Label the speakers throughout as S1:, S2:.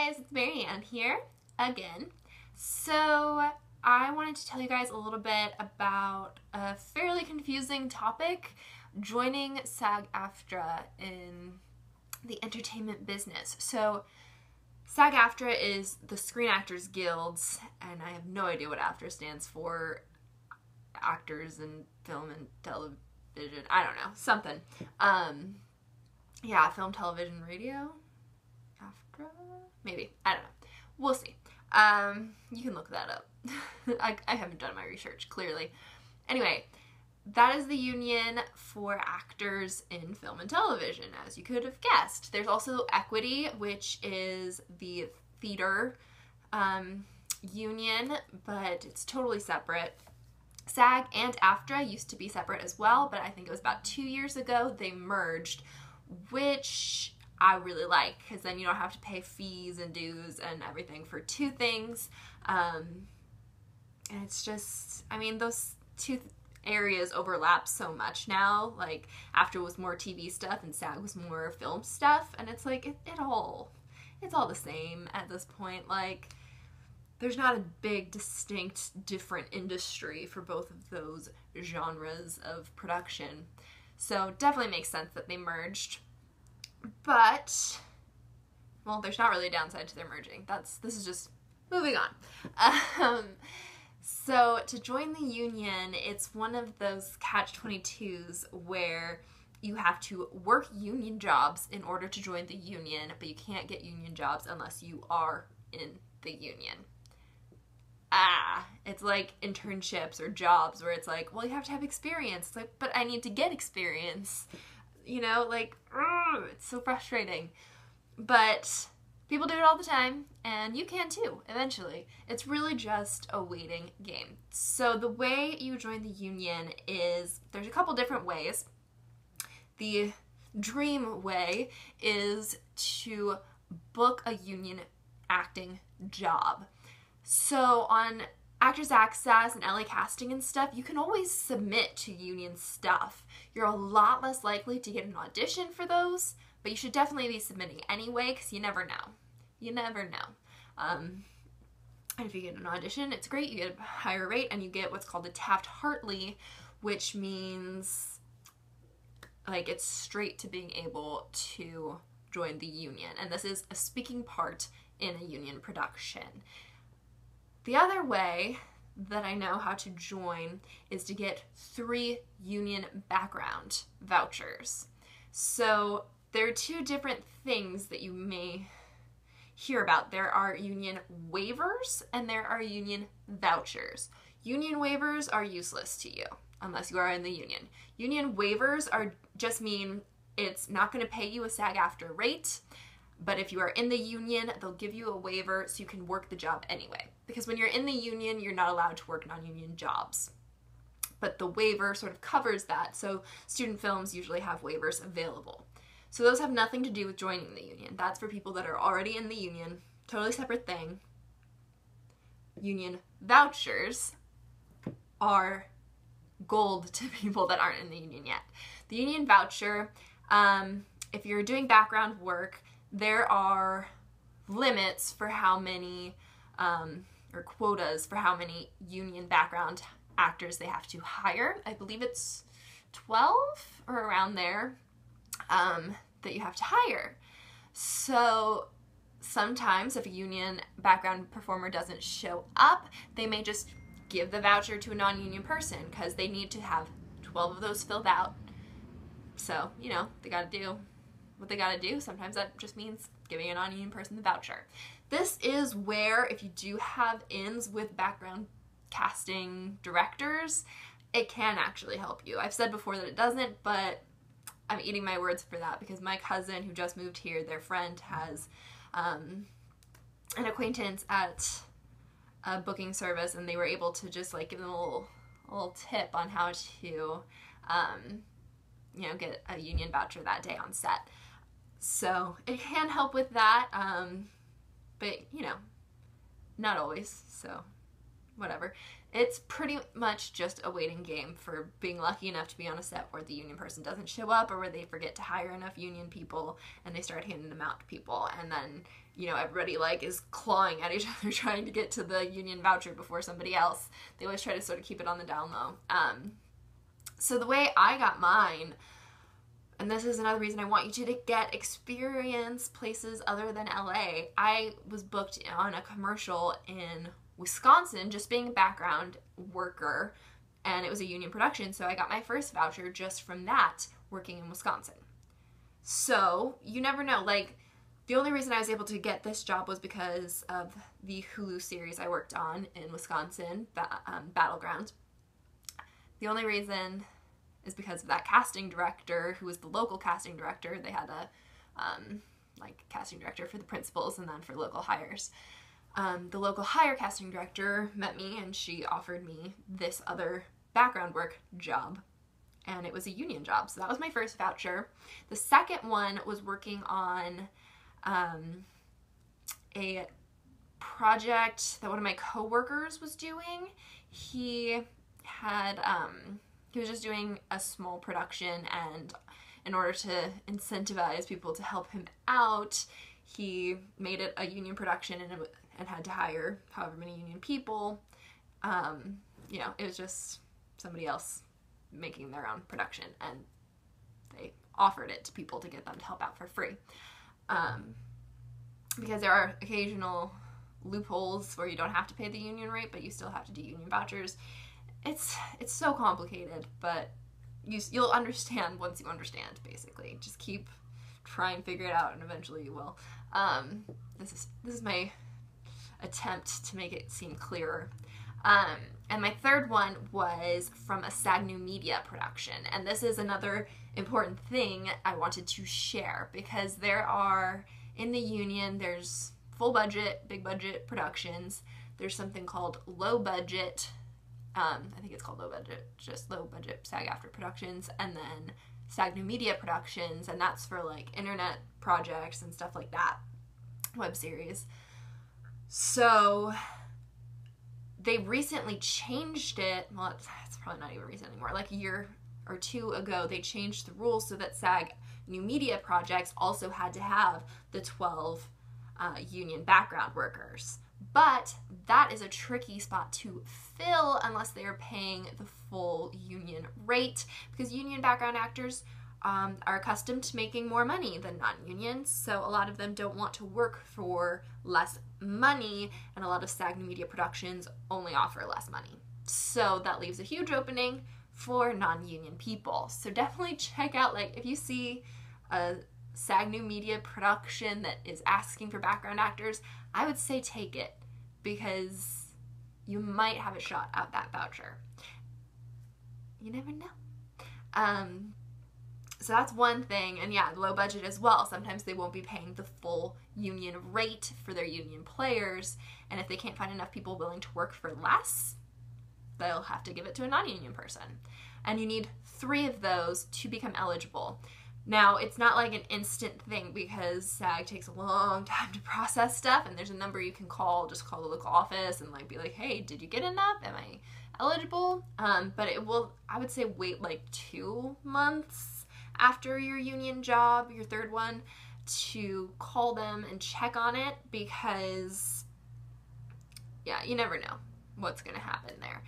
S1: guys, it's Marianne here again. So I wanted to tell you guys a little bit about a fairly confusing topic, joining SAG-AFTRA in the entertainment business. So SAG-AFTRA is the Screen Actors Guilds, and I have no idea what AFTRA stands for. Actors in film and television, I don't know, something. Yeah, film, television, radio? AFTRA? Maybe. I don't know. We'll see. You can look that up. I haven't done my research, clearly. Anyway, that is the union for actors in film and television, as you could have guessed. There's also Equity, which is the theater union, but it's totally separate. SAG and AFTRA used to be separate as well, but I think it was about 2 years ago they merged, which I really like, because then you don't have to pay fees and dues and everything for two things. And it's just, I mean, those two areas overlap so much now. Like, AFTRA was more TV stuff and SAG was more film stuff, and it's like, it's all the same at this point. Like, there's not a big, distinct, different industry for both of those genres of production. So definitely makes sense that they merged. But, well, there's not really a downside to their merging. This is just moving on. So to join the union, it's one of those catch-22s where you have to work union jobs in order to join the union, but you can't get union jobs unless you are in the union. It's like internships or jobs where it's like, well, you have to have experience. It's like, but I need to get experience. You know, like, it's so frustrating. But people do it all the time, and you can too, eventually. It's really just a waiting game. So the way you join the union is, there's a couple different ways. The dream way is to book a union acting job. So on Actors Access and LA Casting and stuff, you can always submit to union stuff. You're a lot less likely to get an audition for those, but you should definitely be submitting anyway, because you never know. You never know. And if you get an audition, it's great. You get a higher rate, and you get what's called a Taft-Hartley, which means like it's straight to being able to join the union. And this is a speaking part in a union production. The other way that I know how to join is to get 3 union background vouchers. So there are 2 different things that you may hear about. There are union waivers and there are union vouchers. Union waivers are useless to you unless you are in the union. Union waivers just mean it's not going to pay you a SAG-AFTRA rate, but if you are in the union, they'll give you a waiver so you can work the job anyway. Because when you're in the union, you're not allowed to work non-union jobs. But the waiver sort of covers that, so student films usually have waivers available. So those have nothing to do with joining the union. That's for people that are already in the union. Totally separate thing. Union vouchers are gold to people that aren't in the union yet. The union voucher, if you're doing background work, there are limits for how many, or quotas for how many union background actors they have to hire. I believe it's 12 or around there that you have to hire. So sometimes if a union background performer doesn't show up, they may just give the voucher to a non-union person because they need to have 12 of those filled out. So, you know, they gotta do what they gotta do. Sometimes that just means giving a non-union person the voucher. This is where, if you do have ins with background casting directors, it can actually help you. I've said before that it doesn't, but I'm eating my words for that because my cousin who just moved here, their friend has an acquaintance at a booking service, and they were able to just like give them a little tip on how to you know, get a union voucher that day on set. So it can help with that, but you know, not always, so whatever. It's pretty much just a waiting game for being lucky enough to be on a set where the union person doesn't show up, or where they forget to hire enough union people and they start handing them out to people, and then, you know, everybody like is clawing at each other trying to get to the union voucher before somebody else. They always try to sort of keep it on the down low. So the way I got mine, and this is another reason I want you to get experience places other than LA, I was booked on a commercial in Wisconsin, just being a background worker, and it was a union production, so I got my first voucher just from that, working in Wisconsin. So you never know, like, the only reason I was able to get this job was because of the Hulu series I worked on in Wisconsin, Battleground. The only reason is because of that casting director, who was the local casting director. They had a casting director for the principals and then for local hires. The local hire casting director met me, and she offered me this other background work job, and it was a union job. So that was my first voucher. The second one was working on a project that one of my coworkers was doing. He was just doing a small production, and in order to incentivize people to help him out, he made it a union production and had to hire however many union people. You know, it was just somebody else making their own production, and they offered it to people to get them to help out for free. Because there are occasional loopholes where you don't have to pay the union rate, but you still have to do union vouchers. It's so complicated, but you'll understand once you understand, basically. Just keep trying to figure it out, and eventually you will. This is my attempt to make it seem clearer. And my third one was from a SAG New Media production, and this is another important thing I wanted to share, because there are, in the union, there's full budget, big budget productions. There's something called low budget, I think it's called low budget, just low budget SAG-AFTRA productions, and then SAG New Media productions, and that's for like internet projects and stuff like that, web series. So they recently changed it, well, it's probably not even recent anymore, like a year or two ago, they changed the rules so that SAG New Media projects also had to have the 12 union background workers. But that is a tricky spot to fill unless they are paying the full union rate, because union background actors are accustomed to making more money than non-union, so a lot of them don't want to work for less money, and a lot of SAG New Media productions only offer less money. So that leaves a huge opening for non-union people. So definitely check out, like, if you see a SAG New Media production that is asking for background actors, I would say take it, because you might have a shot at that voucher. You never know. So that's one thing, and yeah, low budget as well. Sometimes they won't be paying the full union rate for their union players, and if they can't find enough people willing to work for less, they'll have to give it to a non-union person. And you need 3 of those to become eligible. Now, it's not like an instant thing, because SAG takes a long time to process stuff, and there's a number you can call. Just call the local office and like be like, hey, did you get enough? Am I eligible? But it will, I would say, wait like 2 months after your union job, your third one, to call them and check on it, because yeah, you never know what's going to happen there.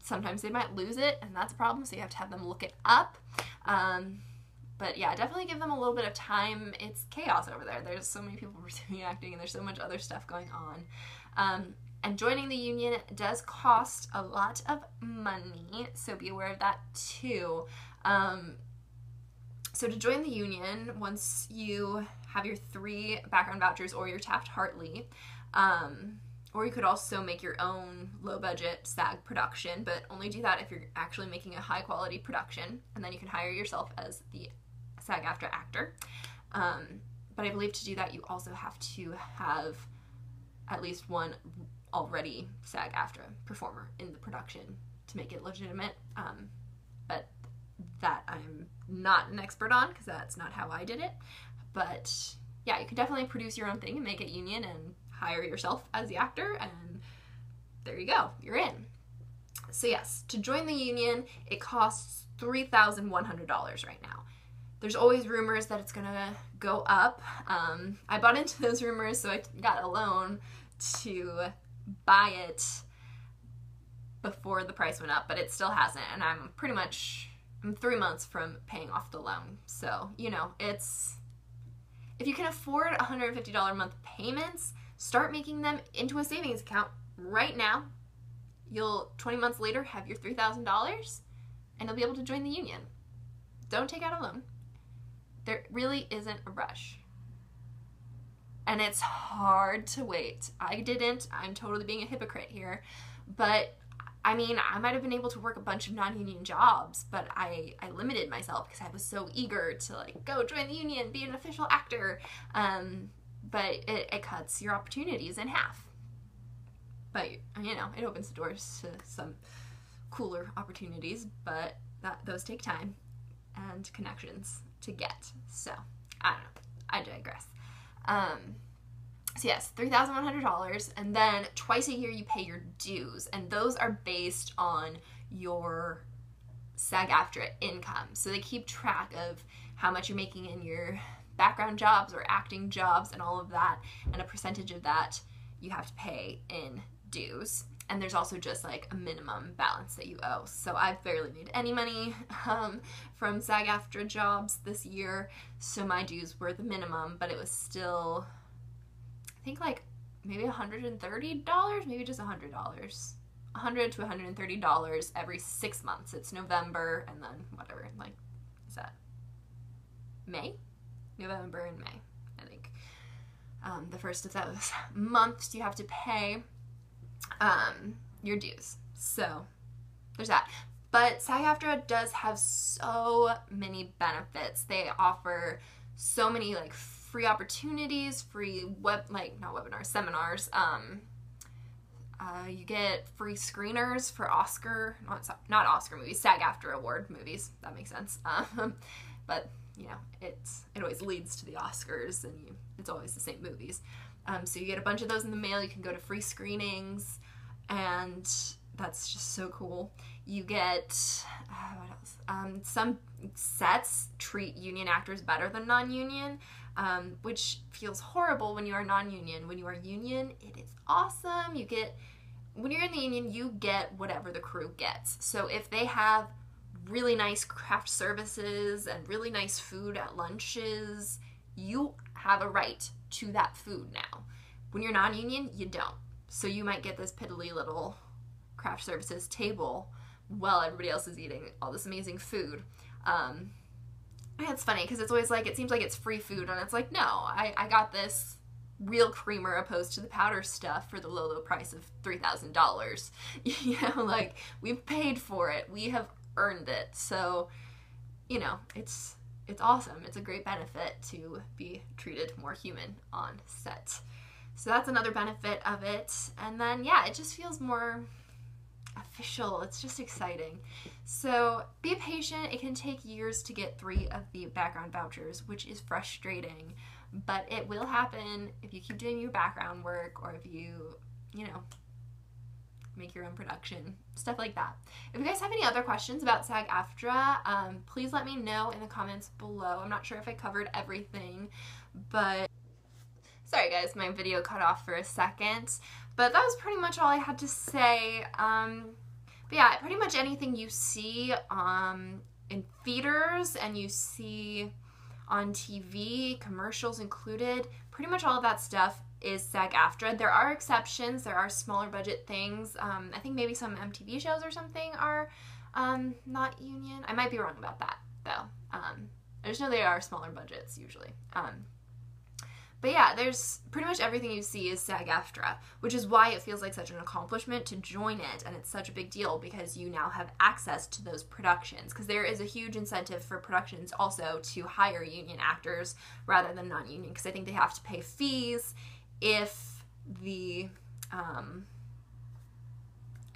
S1: Sometimes they might lose it, and that's a problem, so you have to have them look it up. But yeah, definitely give them a little bit of time. It's chaos over there. There's so many people pursuing acting, and there's so much other stuff going on. And joining the union does cost a lot of money, so be aware of that too. So to join the union, once you have your 3 background vouchers or your Taft-Hartley, or you could also make your own low-budget SAG production, but only do that if you're actually making a high-quality production, and then you can hire yourself as the SAG-AFTRA actor. But I believe to do that, you also have to have at least one already SAG-AFTRA performer in the production to make it legitimate. But that I'm not an expert on, because that's not how I did it. But yeah, you can definitely produce your own thing and make it union and hire yourself as the actor, and there you go, you're in. So yes, to join the union, it costs $3,100 right now. There's always rumors that it's gonna go up. I bought into those rumors, so I got a loan to buy it before the price went up, but it still hasn't, and I'm 3 months from paying off the loan. So, you know, if you can afford $150 a month payments, start making them into a savings account right now. You'll, 20 months later, have your $3,000, and you'll be able to join the union. Don't take out a loan. There really isn't a rush. And it's hard to wait. I didn't. I'm totally being a hypocrite here. But, I mean, I might have been able to work a bunch of non-union jobs, but I limited myself because I was so eager to, like, go join the union, be an official actor. But it cuts your opportunities in half. But, you know, it opens the doors to some cooler opportunities, but those take time and connections to get. So, I don't know. I digress. So yes, $3,100, and then twice a year you pay your dues, and those are based on your SAG-AFTRA income. So they keep track of how much you're making in your background jobs or acting jobs and all of that, and a percentage of that you have to pay in dues. And there's also just like a minimum balance that you owe. So I've barely made any money from SAG-AFTRA jobs this year. So my dues were the minimum, but it was still, I think like maybe $130, maybe just $100. $100 to $130 every 6 months. It's November and then whatever, like, is that May? November and May, I think. The first of those months you have to pay your dues. So there's that. But SAG-AFTRA does have so many benefits. They offer so many like free opportunities, free seminars. You get free screeners for not Oscar movies, SAG-AFTRA award movies. That makes sense. But you know, it always leads to the Oscars, and it's always the same movies. So you get a bunch of those in the mail. You can go to free screenings, and that's just so cool. You get, what else? Some sets treat union actors better than non-union, which feels horrible when you are non-union. When you are union, it is awesome. When you're in the union, you get whatever the crew gets. So if they have really nice craft services and really nice food at lunches, you have a right to that food now. When you're non-union, you don't. So you might get this piddly little craft services table while everybody else is eating all this amazing food. And it's funny because it's always like, it seems like it's free food, and it's like, no, I got this real creamer opposed to the powder stuff for the low price of $3,000. You know, like, we've paid for it. We have earned it. So, you know, it's awesome. It's a great benefit to be treated more human on set. So that's another benefit of it. And then, yeah, it just feels more official. It's just exciting. So be patient. It can take years to get 3 of the background vouchers, which is frustrating, but it will happen if you keep doing your background work, or if you know, make your own production, stuff like that. If you guys have any other questions about SAG-AFTRA, please let me know in the comments below. I'm not sure if I covered everything, but sorry guys, my video cut off for a second, but that was pretty much all I had to say. But yeah, pretty much anything you see in theaters and you see on TV, commercials included, pretty much all of that stuff is SAG-AFTRA. There are exceptions. There are smaller budget things. I think maybe some MTV shows or something are not union. I might be wrong about that, though. I just know they are smaller budgets, usually. But yeah, there's pretty much everything you see is SAG-AFTRA, which is why it feels like such an accomplishment to join it, and it's such a big deal because you now have access to those productions, because there is a huge incentive for productions also to hire union actors rather than non-union, because I think they have to pay fees if they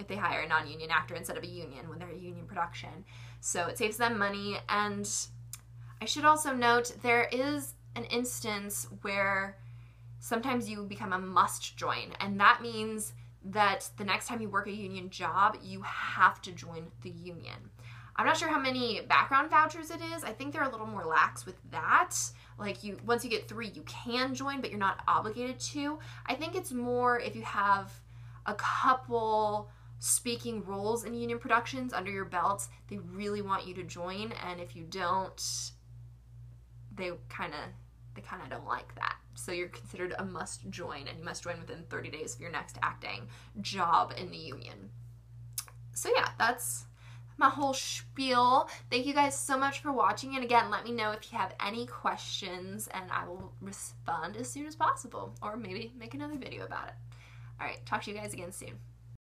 S1: hire a non-union actor instead of a union when they're a union production. So it saves them money. And I should also note there is an instance where sometimes you become a must join, and that means that the next time you work a union job, you have to join the union. I'm not sure how many background vouchers it is. I think they're a little more lax with that. Like once you get 3, you can join, but you're not obligated to. I think it's more if you have a couple speaking roles in union productions under your belts, they really want you to join, and if you don't, they kind of don't like that. So you're considered a must join, and you must join within 30 days of your next acting job in the union. So yeah, that's my whole spiel. Thank you guys so much for watching, and again, let me know if you have any questions and I will respond as soon as possible, or maybe make another video about it. All right, talk to you guys again soon.